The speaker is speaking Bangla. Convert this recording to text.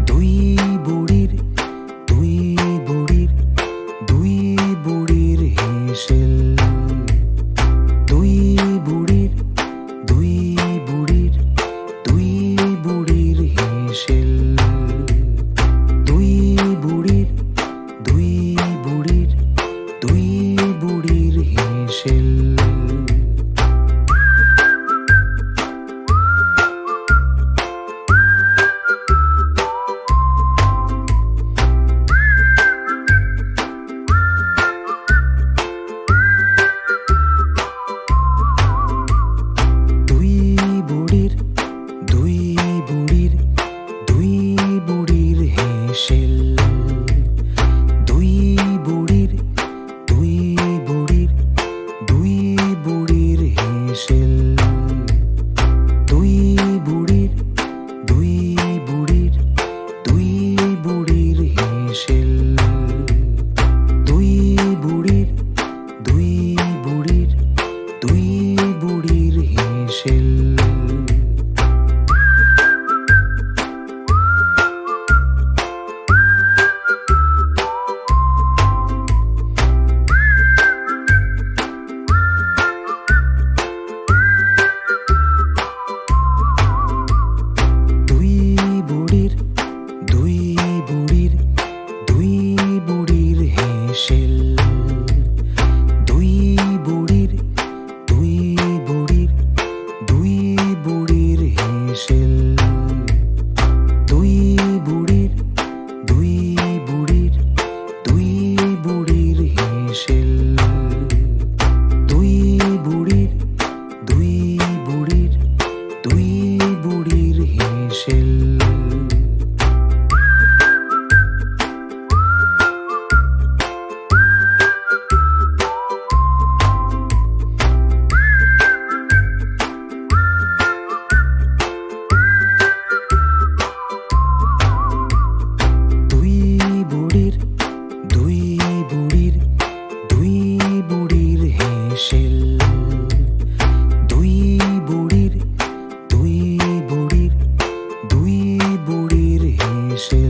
দুই বুড়ির দুই বুড়ির দুই বুড়ির হেসেল। দুই বুড়ির দুই বুড়ির দুই বুড়ির হেসেল। দুই বুড়ির দুই বুড়ির দুই বুড়ির হেসেল। দুই বুড়ির দুই বুড়ির দুই বুড়ির হেসেল। দুই বুড়ির দুই বুড়ির দুই বুড়ির হেসেল। দুই বুড়ির দুই বুড়ির দুই বুড়ির হেসেল। দুই বুড়ির দুই বুড়ির দুই বুড়ির হেসেল। দুই বুড়ির দুই বুড়ির দুই বুড়ির হেসেল। দুই বুড়ির দুই বুড়ির দুই বুড়ির হেসেল। দুই বুড়ির দুই বুড়ির হেসেল। দুই বুড়ির দুই বুড়ির দুই বুড়ির হেসেল।